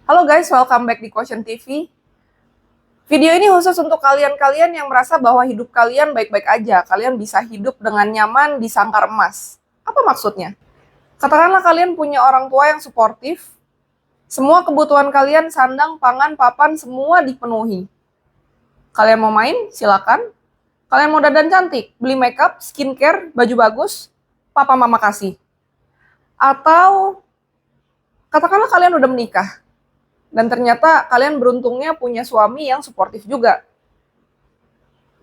Halo guys, welcome back di Quotient TV. Video ini khusus untuk kalian-kalian yang merasa bahwa hidup kalian baik-baik aja. Kalian bisa hidup dengan nyaman di sangkar emas. Apa maksudnya? Katakanlah kalian punya orang tua yang suportif. Semua kebutuhan kalian, sandang, pangan, papan, semua dipenuhi. Kalian mau main? Silakan. Kalian mau dandan cantik? Beli makeup, skincare, baju bagus? Papa mama kasih. Atau katakanlah kalian udah menikah. Dan ternyata kalian beruntungnya punya suami yang suportif juga.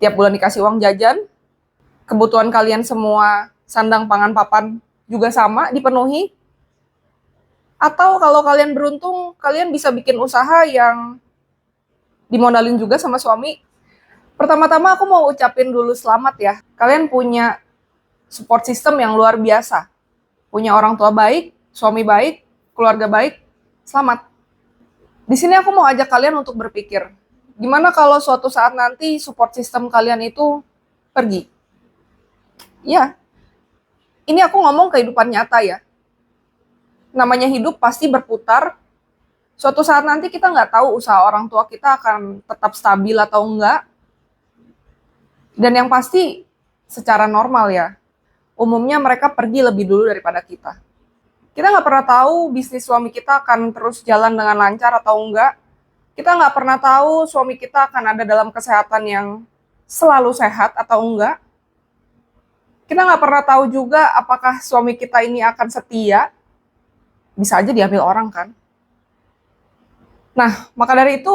Tiap bulan dikasih uang jajan, kebutuhan kalian semua, sandang, pangan, papan juga sama, dipenuhi. Atau kalau kalian beruntung, kalian bisa bikin usaha yang dimodalin juga sama suami. Pertama-tama aku mau ucapin dulu selamat ya. Kalian punya support system yang luar biasa. Punya orang tua baik, suami baik, keluarga baik, selamat. Di sini aku mau ajak kalian untuk berpikir, gimana kalau suatu saat nanti support system kalian itu pergi? Ya, ini aku ngomong kehidupan nyata ya. Namanya hidup pasti berputar. Suatu saat nanti kita nggak tahu usaha orang tua kita akan tetap stabil atau enggak. Dan yang pasti secara normal ya, umumnya mereka pergi lebih dulu daripada kita. Kita nggak pernah tahu bisnis suami kita akan terus jalan dengan lancar atau enggak. Kita nggak pernah tahu suami kita akan ada dalam kesehatan yang selalu sehat atau enggak. Kita nggak pernah tahu juga apakah suami kita ini akan setia. Bisa aja diambil orang kan. Nah, maka dari itu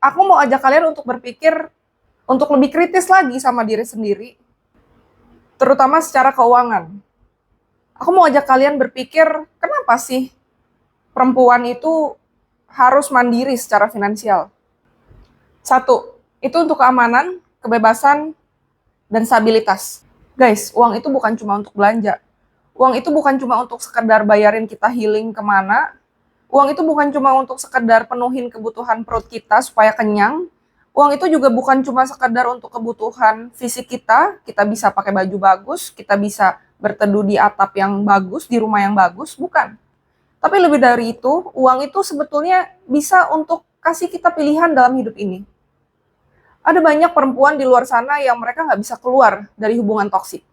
aku mau ajak kalian untuk berpikir untuk lebih kritis lagi sama diri sendiri. Terutama secara keuangan. Aku mau ajak kalian berpikir, kenapa sih perempuan itu harus mandiri secara finansial? Satu, itu untuk keamanan, kebebasan, dan stabilitas. Guys, uang itu bukan cuma untuk belanja. Uang itu bukan cuma untuk sekedar bayarin kita healing kemana. Uang itu bukan cuma untuk sekedar penuhin kebutuhan perut kita supaya kenyang. Uang itu juga bukan cuma sekedar untuk kebutuhan fisik kita bisa pakai baju bagus, kita bisa berteduh di atap yang bagus, di rumah yang bagus, bukan. Tapi lebih dari itu, uang itu sebetulnya bisa untuk kasih kita pilihan dalam hidup ini. Ada banyak perempuan di luar sana yang mereka nggak bisa keluar dari hubungan toksik.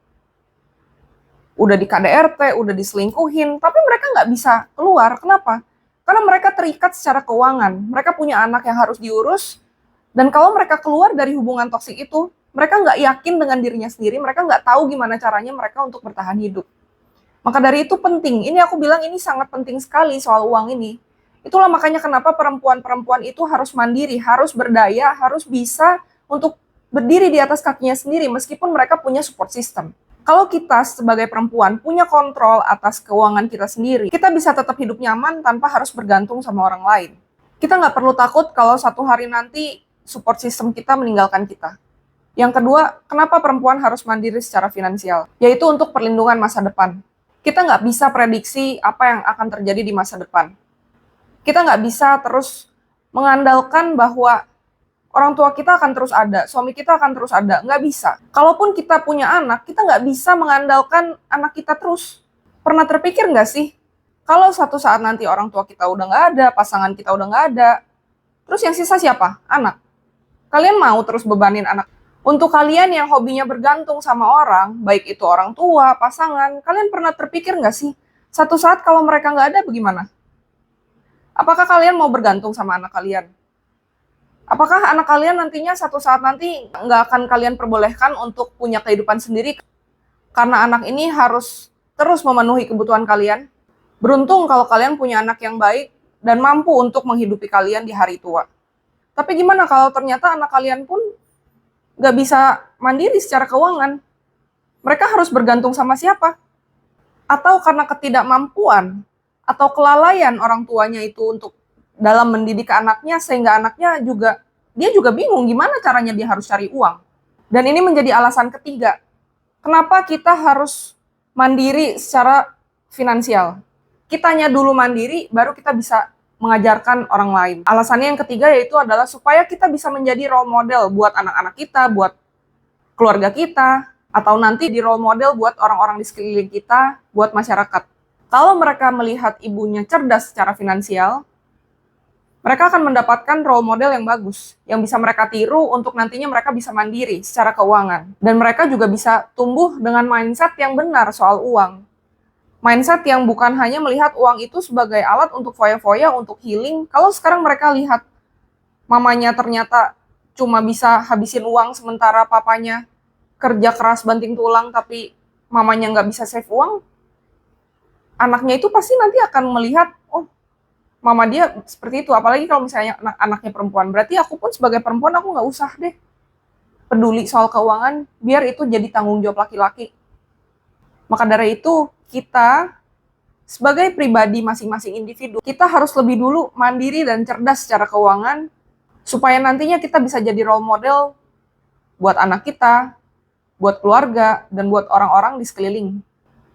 Udah di KDRT, udah diselingkuhin, tapi mereka nggak bisa keluar. Kenapa? Karena mereka terikat secara keuangan. Mereka punya anak yang harus diurus, dan kalau mereka keluar dari hubungan toksik itu, mereka nggak yakin dengan dirinya sendiri, mereka nggak tahu gimana caranya mereka untuk bertahan hidup. Maka dari itu penting, ini aku bilang ini sangat penting sekali soal uang ini. Itulah makanya kenapa perempuan-perempuan itu harus mandiri, harus berdaya, harus bisa untuk berdiri di atas kakinya sendiri meskipun mereka punya support system. Kalau kita sebagai perempuan punya kontrol atas keuangan kita sendiri, kita bisa tetap hidup nyaman tanpa harus bergantung sama orang lain. Kita nggak perlu takut kalau satu hari nanti support system kita meninggalkan kita. Yang kedua, kenapa perempuan harus mandiri secara finansial? Yaitu untuk perlindungan masa depan. Kita nggak bisa prediksi apa yang akan terjadi di masa depan. Kita nggak bisa terus mengandalkan bahwa orang tua kita akan terus ada, suami kita akan terus ada. Nggak bisa. Kalaupun kita punya anak, kita nggak bisa mengandalkan anak kita terus. Pernah terpikir nggak sih, kalau suatu saat nanti orang tua kita udah nggak ada, pasangan kita udah nggak ada, terus yang sisa siapa? Anak. Kalian mau terus bebanin anak? Untuk kalian yang hobinya bergantung sama orang, baik itu orang tua, pasangan, kalian pernah terpikir nggak sih, satu saat kalau mereka nggak ada bagaimana? Apakah kalian mau bergantung sama anak kalian? Apakah anak kalian nantinya satu saat nanti nggak akan kalian perbolehkan untuk punya kehidupan sendiri? Karena anak ini harus terus memenuhi kebutuhan kalian. Beruntung kalau kalian punya anak yang baik dan mampu untuk menghidupi kalian di hari tua. Tapi gimana kalau ternyata anak kalian pun nggak bisa mandiri secara keuangan? Mereka harus bergantung sama siapa? Atau karena ketidakmampuan atau kelalaian orang tuanya itu untuk dalam mendidik anaknya, sehingga anaknya dia juga bingung gimana caranya dia harus cari uang. Dan ini menjadi alasan ketiga, kenapa kita harus mandiri secara finansial. Kitanya dulu mandiri, baru kita bisa mengajarkan orang lain. Alasannya yang ketiga yaitu adalah supaya kita bisa menjadi role model buat anak-anak kita, buat keluarga kita, atau nanti di role model buat orang-orang di sekeliling kita, buat masyarakat. Kalau mereka melihat ibunya cerdas secara finansial, Mereka akan mendapatkan role model yang bagus, yang bisa mereka tiru untuk nantinya mereka bisa mandiri secara keuangan. Dan mereka juga bisa tumbuh dengan mindset yang benar soal uang. Mindset yang bukan hanya melihat uang itu sebagai alat untuk foya-foya, untuk healing. Kalau sekarang mereka lihat mamanya ternyata cuma bisa habisin uang sementara papanya kerja keras banting tulang tapi mamanya nggak bisa save uang, anaknya itu pasti nanti akan melihat, oh mama dia seperti itu. Apalagi kalau misalnya anaknya perempuan, berarti aku pun sebagai perempuan aku nggak usah deh peduli soal keuangan, biar itu jadi tanggung jawab laki-laki. Maka dari itu kita sebagai pribadi masing-masing individu, kita harus lebih dulu mandiri dan cerdas secara keuangan, supaya nantinya kita bisa jadi role model buat anak kita, buat keluarga, dan buat orang-orang di sekeliling.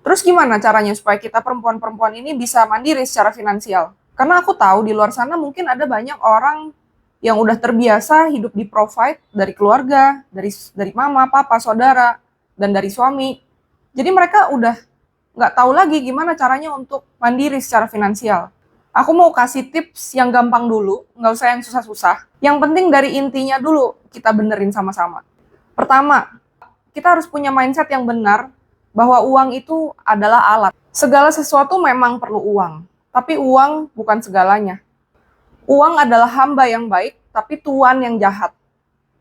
Terus gimana caranya supaya kita perempuan-perempuan ini bisa mandiri secara finansial? Karena aku tahu di luar sana mungkin ada banyak orang yang udah terbiasa hidup di provide dari keluarga, dari mama, papa, saudara, dan dari suami. Jadi mereka udah nggak tahu lagi gimana caranya untuk mandiri secara finansial. Aku mau kasih tips yang gampang dulu, nggak usah yang susah-susah. Yang penting dari intinya dulu kita benerin sama-sama. Pertama, kita harus punya mindset yang benar bahwa uang itu adalah alat. Segala sesuatu memang perlu uang, tapi uang bukan segalanya. Uang adalah hamba yang baik, tapi tuan yang jahat.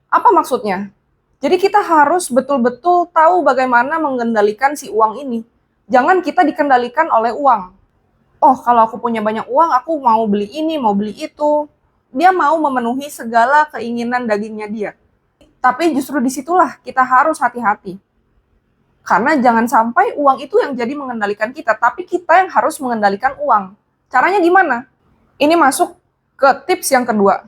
Apa maksudnya? Jadi kita harus betul-betul tahu bagaimana mengendalikan si uang ini. Jangan kita dikendalikan oleh uang. Oh, kalau aku punya banyak uang, aku mau beli ini, mau beli itu. Dia mau memenuhi segala keinginan dagingnya dia. Tapi justru disitulah kita harus hati-hati. Karena jangan sampai uang itu yang jadi mengendalikan kita, tapi kita yang harus mengendalikan uang. Caranya gimana? Ini masuk ke tips yang kedua,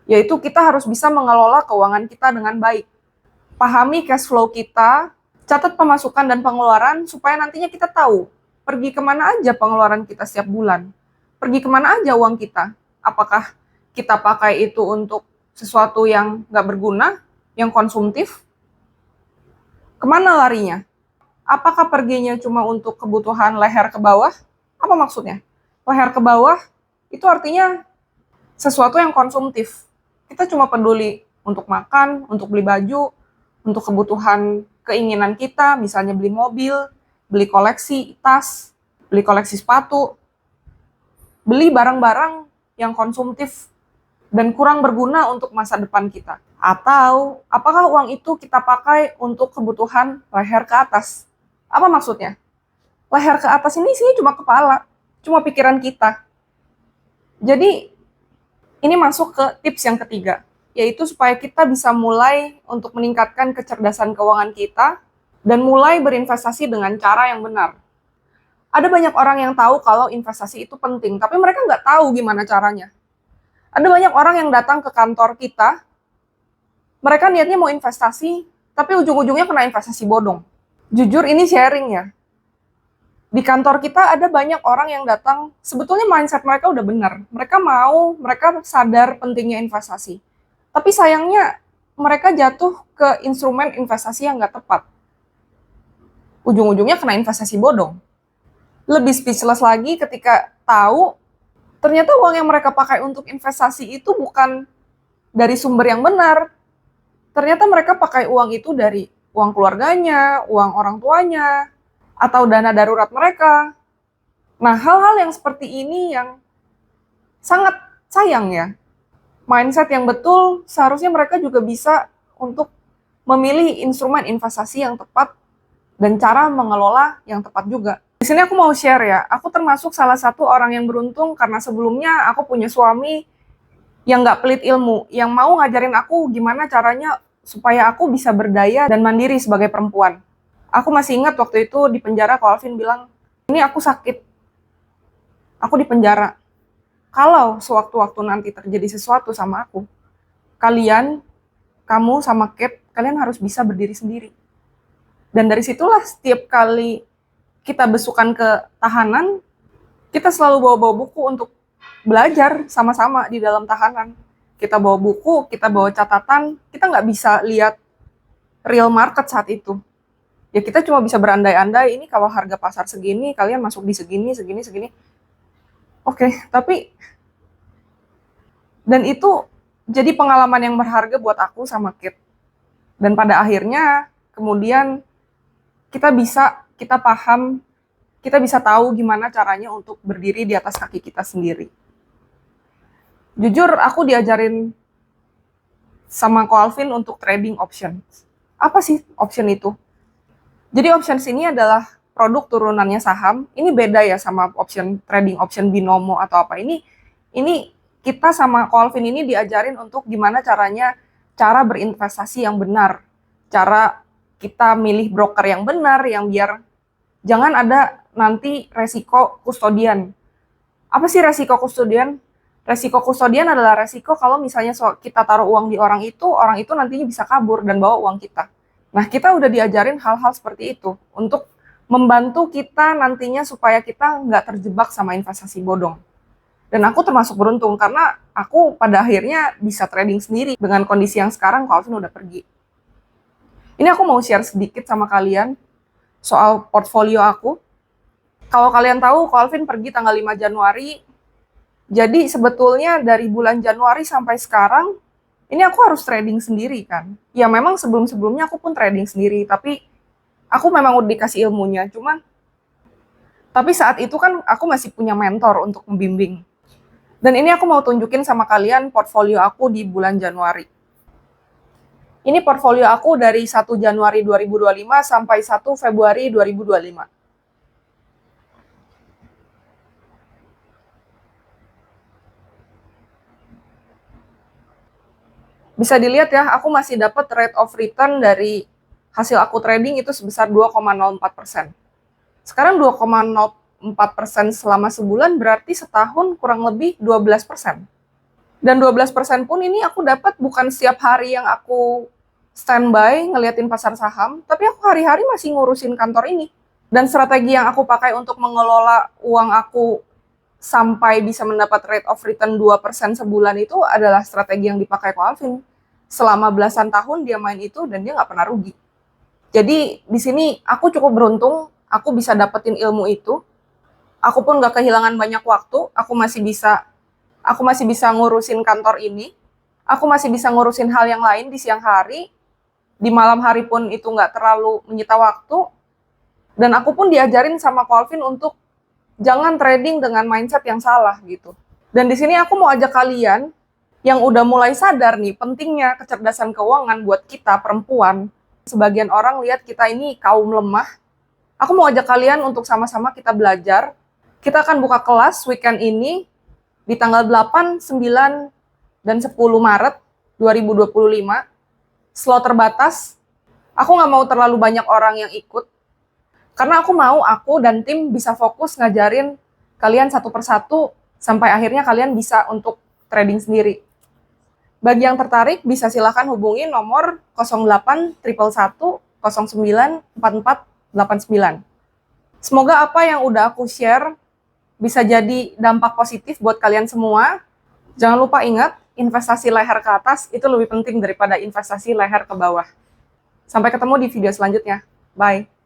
yaitu kita harus bisa mengelola keuangan kita dengan baik. Pahami cash flow kita, catat pemasukan dan pengeluaran, supaya nantinya kita tahu pergi kemana aja pengeluaran kita setiap bulan. Pergi kemana aja uang kita. Apakah kita pakai itu untuk sesuatu yang nggak berguna, yang konsumtif? Kemana larinya? Apakah perginya cuma untuk kebutuhan leher ke bawah? Apa maksudnya? Leher ke bawah itu artinya sesuatu yang konsumtif. Kita cuma peduli untuk makan, untuk beli baju, untuk kebutuhan keinginan kita, misalnya beli mobil, beli koleksi tas, beli koleksi sepatu, beli barang-barang yang konsumtif dan kurang berguna untuk masa depan kita. Atau apakah uang itu kita pakai untuk kebutuhan leher ke atas? Apa maksudnya? Leher ke atas ini isinya cuma kepala, cuma pikiran kita. Jadi ini masuk ke tips yang ketiga, yaitu supaya kita bisa mulai untuk meningkatkan kecerdasan keuangan kita dan mulai berinvestasi dengan cara yang benar. Ada banyak orang yang tahu kalau investasi itu penting, tapi mereka nggak tahu gimana caranya. Ada banyak orang yang datang ke kantor kita, mereka niatnya mau investasi, tapi ujung-ujungnya kena investasi bodong. Jujur ini sharing ya. Di kantor kita ada banyak orang yang datang, sebetulnya mindset mereka udah benar. Mereka sadar pentingnya investasi. Tapi sayangnya mereka jatuh ke instrumen investasi yang nggak tepat. Ujung-ujungnya kena investasi bodong. Lebih speechless lagi ketika tahu ternyata uang yang mereka pakai untuk investasi itu bukan dari sumber yang benar. Ternyata mereka pakai uang itu dari uang keluarganya, uang orang tuanya, atau dana darurat mereka. Nah, hal-hal yang seperti ini yang sangat sayang ya. Mindset yang betul seharusnya mereka juga bisa untuk memilih instrumen investasi yang tepat dan cara mengelola yang tepat juga. Di sini aku mau share ya, aku termasuk salah satu orang yang beruntung karena sebelumnya aku punya suami yang nggak pelit ilmu, yang mau ngajarin aku gimana caranya supaya aku bisa berdaya dan mandiri sebagai perempuan. Aku masih ingat waktu itu di penjara, Ko Alvin bilang, ini aku sakit, aku di penjara. Kalau sewaktu-waktu nanti terjadi sesuatu sama aku, kamu sama Kate, kalian harus bisa berdiri sendiri. Dan dari situlah setiap kali kita besukan ke tahanan, kita selalu bawa-bawa buku untuk belajar sama-sama di dalam tahanan. Kita bawa buku, kita bawa catatan, kita nggak bisa lihat real market saat itu. Ya kita cuma bisa berandai-andai, ini kalau harga pasar segini, kalian masuk di segini. Oke, tapi Dan itu jadi pengalaman yang berharga buat aku sama Kit. Dan pada akhirnya, kemudian kita paham, kita bisa tahu gimana caranya untuk berdiri di atas kaki kita sendiri. Jujur, aku diajarin sama Ko Alvin untuk trading options. Apa sih option itu? Jadi options ini adalah produk turunannya saham. Ini beda ya sama option trading, option binomo atau apa. Ini kita sama Ko Alvin ini diajarin untuk gimana cara berinvestasi yang benar. Cara kita milih broker yang benar, yang biar jangan ada nanti resiko kustodian. Apa sih resiko kustodian? Resiko kustodian adalah resiko kalau misalnya kita taruh uang di orang itu nantinya bisa kabur dan bawa uang kita. Nah, kita udah diajarin hal-hal seperti itu untuk membantu kita nantinya supaya kita nggak terjebak sama investasi bodong. Dan aku termasuk beruntung karena aku pada akhirnya bisa trading sendiri dengan kondisi yang sekarang Ko Alvin udah pergi. Ini aku mau share sedikit sama kalian soal portfolio aku. Kalau kalian tahu, Ko Alvin pergi tanggal 5 Januari. Jadi sebetulnya dari bulan Januari sampai sekarang, ini aku harus trading sendiri kan. Ya memang sebelum-sebelumnya aku pun trading sendiri, tapi aku memang udah dikasih ilmunya. Tapi saat itu kan aku masih punya mentor untuk membimbing. Dan ini aku mau tunjukin sama kalian portfolio aku di bulan Januari. Ini portfolio aku dari 1 Januari 2025 sampai 1 Februari 2025. Bisa dilihat ya, aku masih dapat rate of return dari hasil aku trading itu sebesar 2,04%. Sekarang 2,04% selama sebulan berarti setahun kurang lebih 12%. Dan 12% pun ini aku dapat bukan setiap hari yang aku standby ngeliatin pasar saham, tapi aku hari-hari masih ngurusin kantor ini. Dan strategi yang aku pakai untuk mengelola uang aku sampai bisa mendapat rate of return 2% sebulan itu adalah strategi yang dipakai Ko Alvin. Selama belasan tahun dia main itu dan dia nggak pernah rugi. Jadi di sini aku cukup beruntung, aku bisa dapetin ilmu itu. Aku pun nggak kehilangan banyak waktu, aku masih bisa ngurusin kantor ini. Aku masih bisa ngurusin hal yang lain di siang hari. Di malam hari pun itu nggak terlalu menyita waktu. Dan aku pun diajarin sama Ko Alvin untuk jangan trading dengan mindset yang salah gitu. Dan di sini aku mau ajak kalian yang udah mulai sadar nih pentingnya kecerdasan keuangan buat kita perempuan. Sebagian orang lihat kita ini kaum lemah. Aku mau ajak kalian untuk sama-sama kita belajar. Kita akan buka kelas weekend ini di tanggal 8, 9, dan 10 Maret 2025. Slot terbatas. Aku nggak mau terlalu banyak orang yang ikut. Karena aku dan tim bisa fokus ngajarin kalian satu persatu sampai akhirnya kalian bisa untuk trading sendiri. Bagi yang tertarik, bisa silahkan hubungi nomor 08 111 09 44 89. Semoga apa yang udah aku share bisa jadi dampak positif buat kalian semua. Jangan lupa ingat, investasi leher ke atas itu lebih penting daripada investasi leher ke bawah. Sampai ketemu di video selanjutnya. Bye.